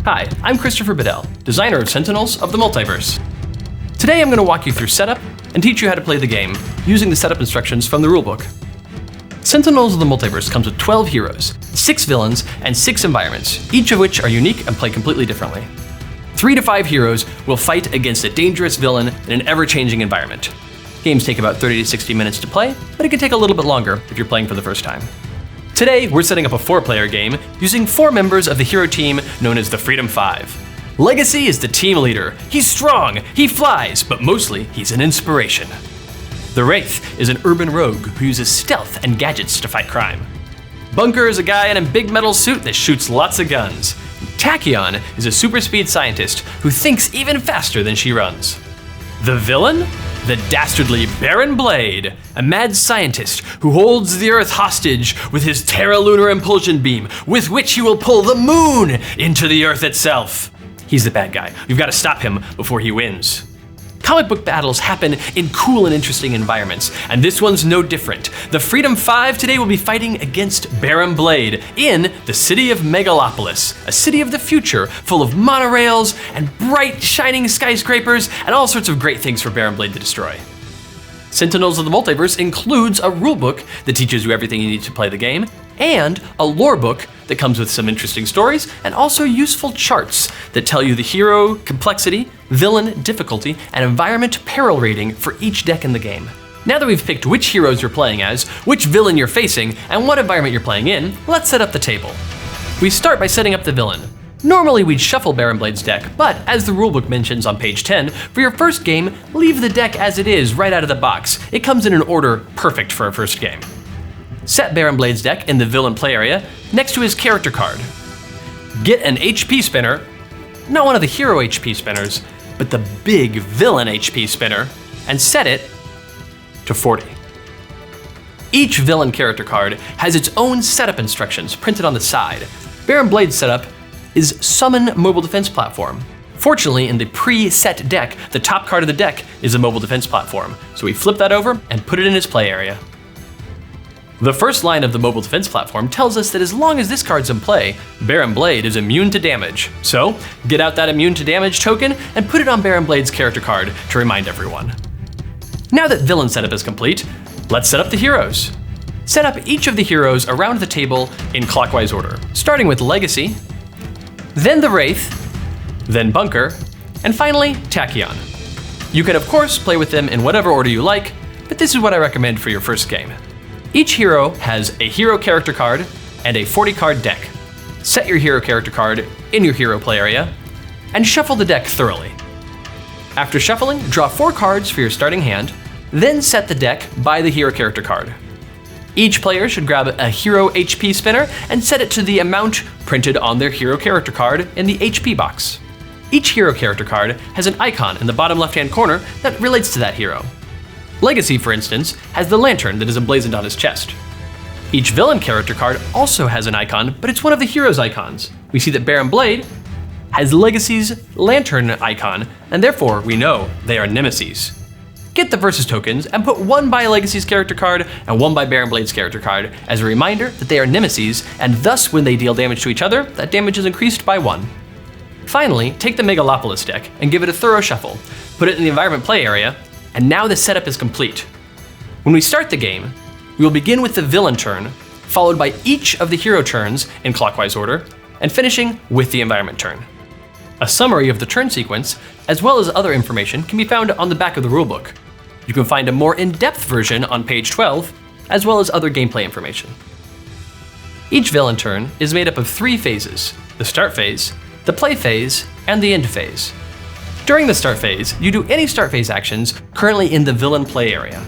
Hi, I'm Christopher Badell, designer of Sentinels of the Multiverse. Today I'm going to walk you through setup and teach you how to play the game using the setup instructions from the rulebook. Sentinels of the Multiverse comes with 12 heroes, 6 villains, and 6 environments, each of which are unique and play completely differently. 3 to 5 heroes will fight against a dangerous villain in an ever-changing environment. Games take about 30 to 60 minutes to play, but it can take a little bit longer if you're playing for the first time. Today, we're setting up a 4-player game using 4 members of the hero team known as the Freedom 5. Legacy is the team leader. He's strong, he flies, but mostly he's an inspiration. The Wraith is an urban rogue who uses stealth and gadgets to fight crime. Bunker is a guy in a big metal suit that shoots lots of guns. Tachyon is a super speed scientist who thinks even faster than she runs. The villain? The dastardly Baron Blade, a mad scientist who holds the Earth hostage with his terralunar impulsion beam, with which he will pull the moon into the Earth itself. He's the bad guy. You've got to stop him before he wins. Comic book battles happen in cool and interesting environments, and this one's no different. The Freedom 5 today will be fighting against Baron Blade in the city of Megalopolis, a city of the future full of monorails and bright, shining skyscrapers and all sorts of great things for Baron Blade to destroy. Sentinels of the Multiverse includes a rulebook that teaches you everything you need to play the game, and a lore book that comes with some interesting stories and also useful charts that tell you the hero complexity, villain difficulty, and environment peril rating for each deck in the game. Now that we've picked which heroes you're playing as, which villain you're facing, and what environment you're playing in, let's set up the table. We start by setting up the villain. Normally we'd shuffle Baron Blade's deck, but as the rulebook mentions on page 10, for your first game, leave the deck as it is right out of the box. It comes in an order perfect for a first game. Set Baron Blade's deck in the villain play area next to his character card. Get an HP spinner, not one of the hero HP spinners, but the big villain HP spinner, and set it to 40. Each villain character card has its own setup instructions printed on the side. Baron Blade's setup is Summon Mobile Defense Platform. Fortunately, in the pre-set deck, the top card of the deck is a mobile defense platform, so we flip that over and put it in its play area. The first line of the mobile defense platform tells us that as long as this card's in play, Baron Blade is immune to damage. So, get out that immune to damage token and put it on Baron Blade's character card to remind everyone. Now that villain setup is complete, let's set up the heroes. Set up each of the heroes around the table in clockwise order, starting with Legacy, then the Wraith, then Bunker, and finally Tachyon. You can of course play with them in whatever order you like, but this is what I recommend for your first game. Each hero has a hero character card and a 40-card deck. Set your hero character card in your hero play area, and shuffle the deck thoroughly. After shuffling, draw 4 cards for your starting hand, then set the deck by the hero character card. Each player should grab a hero HP spinner and set it to the amount printed on their hero character card in the HP box. Each hero character card has an icon in the bottom left-hand corner that relates to that hero. Legacy, for instance, has the lantern that is emblazoned on his chest. Each villain character card also has an icon, but it's one of the hero's icons. We see that Baron Blade has Legacy's lantern icon, and therefore we know they are nemesis. Get the versus tokens and put 1 by Legacy's character card and 1 by Baron Blade's character card as a reminder that they are nemesis, and thus when they deal damage to each other, that damage is increased by 1. Finally, take the Megalopolis deck and give it a thorough shuffle. Put it in the environment play area, and now the setup is complete. When we start the game, we will begin with the villain turn, followed by each of the hero turns in clockwise order, and finishing with the environment turn. A summary of the turn sequence, as well as other information, can be found on the back of the rulebook. You can find a more in-depth version on page 12, as well as other gameplay information. Each villain turn is made up of 3 phases: the start phase, the play phase, and the end phase. During the start phase, you do any start phase actions currently in the villain play area.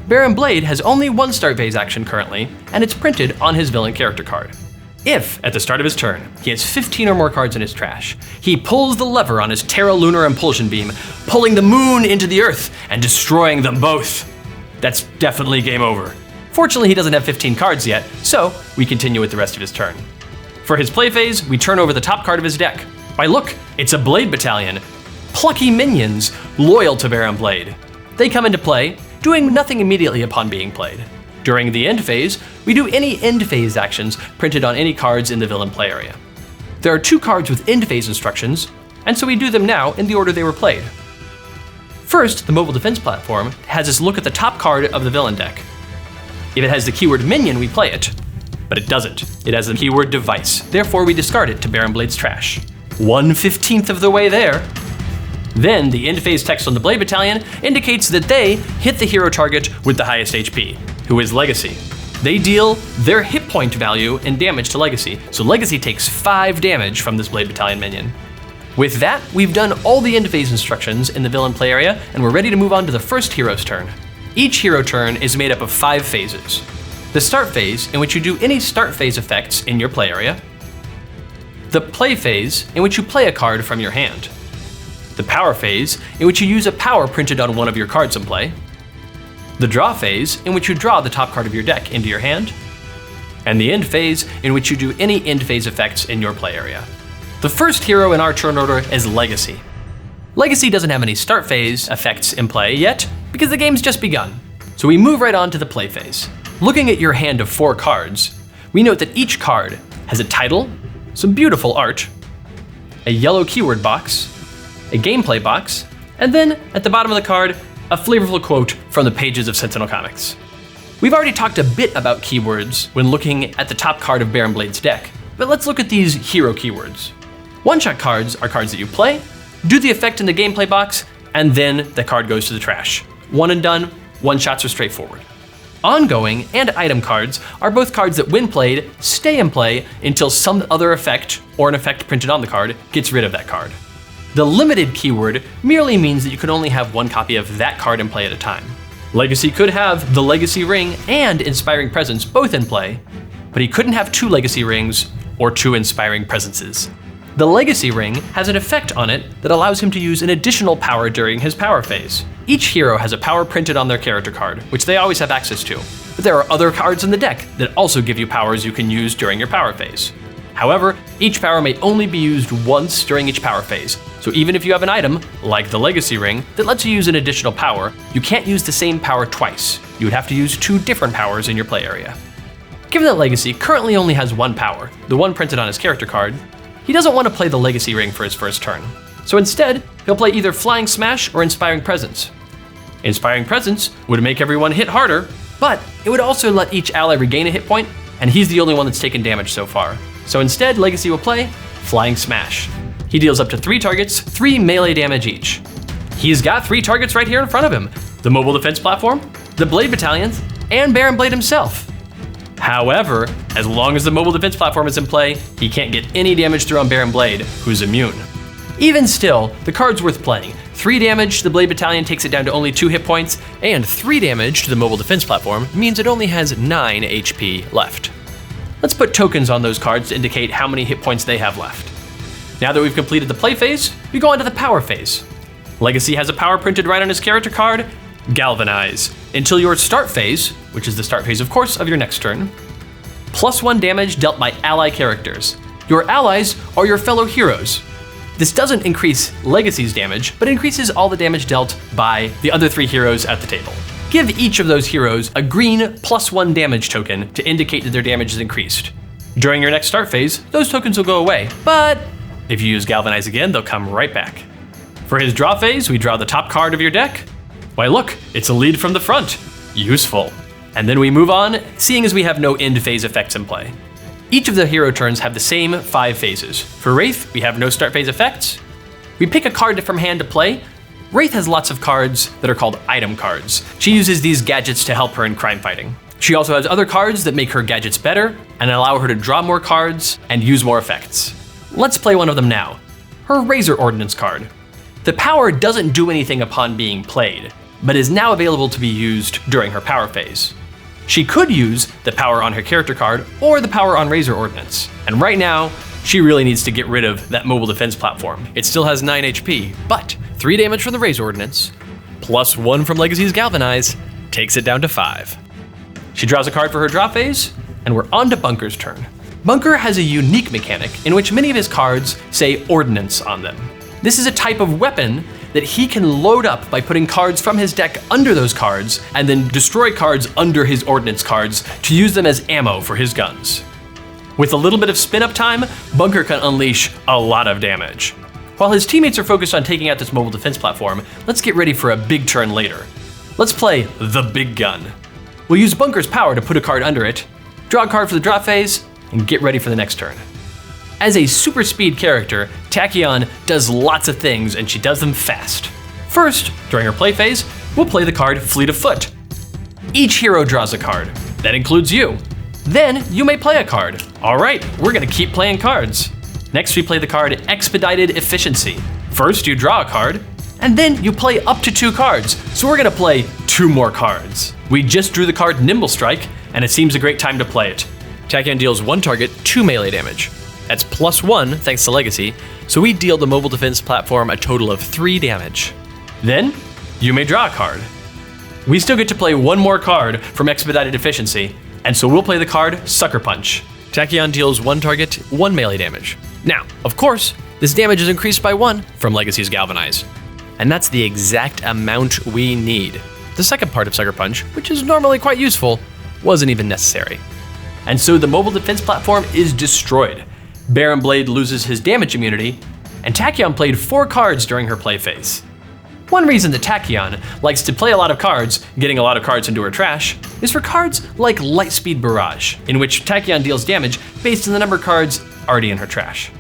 Baron Blade has only 1 start phase action currently, and it's printed on his villain character card. If, at the start of his turn, he has 15 or more cards in his trash, he pulls the lever on his terralunar impulsion beam, pulling the moon into the Earth and destroying them both. That's definitely game over. Fortunately, he doesn't have 15 cards yet, so we continue with the rest of his turn. For his play phase, we turn over the top card of his deck. Why look, it's a Blade Battalion. Plucky minions, loyal to Baron Blade. They come into play, doing nothing immediately upon being played. During the end phase, we do any end phase actions printed on any cards in the villain play area. There are 2 cards with end phase instructions, and so we do them now in the order they were played. First, the mobile defense platform has us look at the top card of the villain deck. If it has the keyword minion, we play it. But it doesn't. It has the keyword device, therefore we discard it to Baron Blade's trash. 1/15 of the way there. Then, the end phase text on the Blade Battalion indicates that they hit the hero target with the highest HP, who is Legacy. They deal their hit point value and damage to Legacy, so Legacy takes 5 damage from this Blade Battalion minion. With that, we've done all the end phase instructions in the villain play area, and we're ready to move on to the first hero's turn. Each hero turn is made up of 5 phases. The start phase, in which you do any start phase effects in your play area. The play phase, in which you play a card from your hand. The power phase, in which you use a power printed on one of your cards in play. The draw phase, in which you draw the top card of your deck into your hand. And the end phase, in which you do any end phase effects in your play area. The first hero in our turn order is Legacy. Legacy doesn't have any start phase effects in play yet, because the game's just begun. So we move right on to the play phase. Looking at your hand of 4 cards, we note that each card has a title, some beautiful art, a yellow keyword box, a gameplay box, and then at the bottom of the card, a flavorful quote from the pages of Sentinel Comics. We've already talked a bit about keywords when looking at the top card of Baron Blade's deck, but let's look at these hero keywords. One-shot cards are cards that you play, do the effect in the gameplay box, and then the card goes to the trash. One and done, one-shots are straightforward. Ongoing and item cards are both cards that when played, stay in play until some other effect, or an effect printed on the card, gets rid of that card. The limited keyword merely means that you can only have 1 copy of that card in play at a time. Legacy could have the Legacy Ring and Inspiring Presence both in play, but he couldn't have 2 Legacy Rings or 2 Inspiring Presences. The Legacy Ring has an effect on it that allows him to use an additional power during his power phase. Each hero has a power printed on their character card, which they always have access to, but there are other cards in the deck that also give you powers you can use during your power phase. However, each power may only be used once during each power phase, so even if you have an item, like the Legacy Ring, that lets you use an additional power, you can't use the same power twice. You would have to use 2 different powers in your play area. Given that Legacy currently only has 1 power, the one printed on his character card, he doesn't want to play the Legacy Ring for his first turn. So instead, he'll play either Flying Smash or Inspiring Presence. Inspiring Presence would make everyone hit harder, but it would also let each ally regain a hit point, and he's the only one that's taken damage so far. So instead, Legacy will play Flying Smash. He deals up to 3 targets, 3 melee damage each. He's got 3 targets right here in front of him: the mobile defense platform, the Blade Battalions, and Baron Blade himself. However, as long as the mobile defense platform is in play, he can't get any damage through on Baron Blade, who's immune. Even still, the card's worth playing. 3 damage to the Blade Battalion takes it down to only 2 hit points, and 3 damage to the mobile defense platform means it only has 9 HP left. Let's put tokens on those cards to indicate how many hit points they have left. Now that we've completed the play phase, we go on to the power phase. Legacy has a power printed right on his character card: Galvanize. Until your start phase, which is the start phase of course of your next turn, +1 damage dealt by ally characters. Your allies are your fellow heroes. This doesn't increase Legacy's damage, but increases all the damage dealt by the other 3 heroes at the table. Give each of those heroes a green +1 damage token to indicate that their damage is increased. During your next start phase, those tokens will go away, but if you use Galvanize again, they'll come right back. For his draw phase, we draw the top card of your deck. Why look, it's a lead from the front. Useful. And then we move on, seeing as we have no end phase effects in play. Each of the hero turns have the same 5 phases. For Wraith, we have no start phase effects. We pick a card from hand to play. Wraith has lots of cards that are called item cards. She uses these gadgets to help her in crime fighting. She also has other cards that make her gadgets better and allow her to draw more cards and use more effects. Let's play one of them now. Her Razor Ordnance card. The power doesn't do anything upon being played, but is now available to be used during her power phase. She could use the power on her character card or the power on Razor Ordnance, and right now, she really needs to get rid of that mobile defense platform. It still has 9 HP, but 3 damage from the Razor Ordnance, +1 from Legacy's Galvanize, takes it down to 5. She draws a card for her draw phase, and we're on to Bunker's turn. Bunker has a unique mechanic in which many of his cards say Ordnance on them. This is a type of weapon that he can load up by putting cards from his deck under those cards, and then destroy cards under his Ordnance cards to use them as ammo for his guns. With a little bit of spin-up time, Bunker can unleash a lot of damage. While his teammates are focused on taking out this mobile defense platform, let's get ready for a big turn later. Let's play the big gun. We'll use Bunker's power to put a card under it, draw a card for the drop phase, and get ready for the next turn. As a super speed character, Tachyon does lots of things and she does them fast. First, during her play phase, we'll play the card Fleet of Foot. Each hero draws a card. That includes you. Then you may play a card. All right, we're gonna keep playing cards. Next we play the card Expedited Efficiency. First you draw a card, and then you play up to 2 cards, so we're gonna play 2 more cards. We just drew the card Nimble Strike, and it seems a great time to play it. Tachyon deals 1 target 2 melee damage. That's +1 thanks to Legacy, so we deal the mobile defense platform a total of 3 damage. Then, you may draw a card. We still get to play 1 more card from Expedited Efficiency, and so we'll play the card Sucker Punch. Tachyon deals 1 target 1 melee damage. Now, of course, this damage is increased by 1 from Legacy's Galvanize. And that's the exact amount we need. The second part of Sucker Punch, which is normally quite useful, wasn't even necessary. And so the mobile defense platform is destroyed. Baron Blade loses his damage immunity, and Tachyon played 4 cards during her play phase. One reason that Tachyon likes to play a lot of cards, getting a lot of cards into her trash, is for cards like Lightspeed Barrage, in which Tachyon deals damage based on the number of cards already in her trash.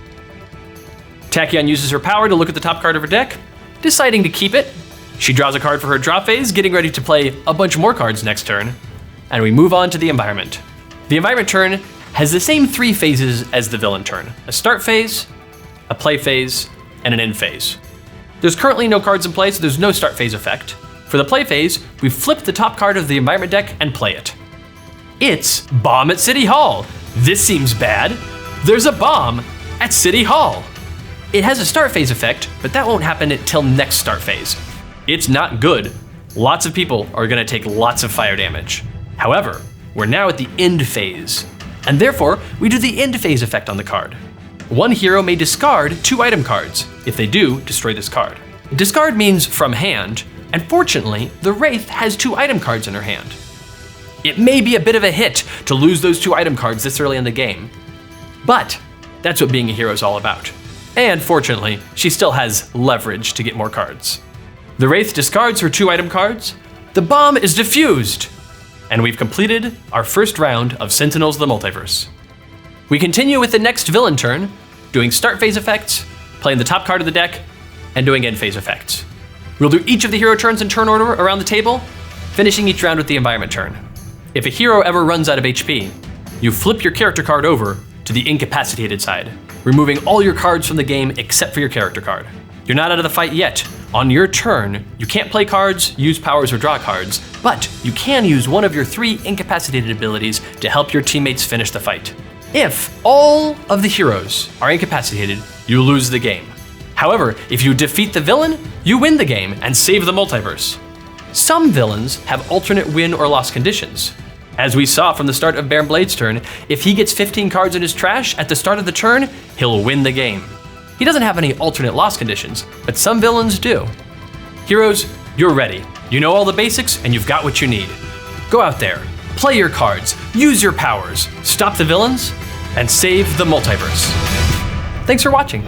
Tachyon uses her power to look at the top card of her deck, deciding to keep it. She draws a card for her draw phase, getting ready to play a bunch more cards next turn, and we move on to the environment. The environment turn has the same 3 phases as the villain turn: a start phase, a play phase, and an end phase. There's currently no cards in play, so there's no start phase effect. For the play phase, we flip the top card of the environment deck and play it. It's Bomb at City Hall. This seems bad. There's a bomb at City Hall. It has a start phase effect, but that won't happen until next start phase. It's not good. Lots of people are gonna take lots of fire damage. However, we're now at the end phase, and therefore we do the end phase effect on the card. One hero may discard 2 item cards. If they do, destroy this card. Discard means from hand, and fortunately, the Wraith has 2 item cards in her hand. It may be a bit of a hit to lose those 2 item cards this early in the game, but that's what being a hero is all about. And fortunately, she still has leverage to get more cards. The Wraith discards her 2 item cards, the bomb is defused, and we've completed our first round of Sentinels of the Multiverse. We continue with the next villain turn, doing start phase effects, playing the top card of the deck, and doing end phase effects. We'll do each of the hero turns in turn order around the table, finishing each round with the environment turn. If a hero ever runs out of HP, you flip your character card over to the incapacitated side, removing all your cards from the game except for your character card. You're not out of the fight yet. On your turn, you can't play cards, use powers, or draw cards, but you can use one of your 3 incapacitated abilities to help your teammates finish the fight. If all of the heroes are incapacitated, you lose the game. However, if you defeat the villain, you win the game and save the multiverse. Some villains have alternate win or loss conditions. As we saw from the start of Baron Blade's turn, if he gets 15 cards in his trash at the start of the turn, he'll win the game. He doesn't have any alternate loss conditions, but some villains do. Heroes, you're ready. You know all the basics and you've got what you need. Go out there, play your cards, use your powers, stop the villains, and save the multiverse. Thanks for watching.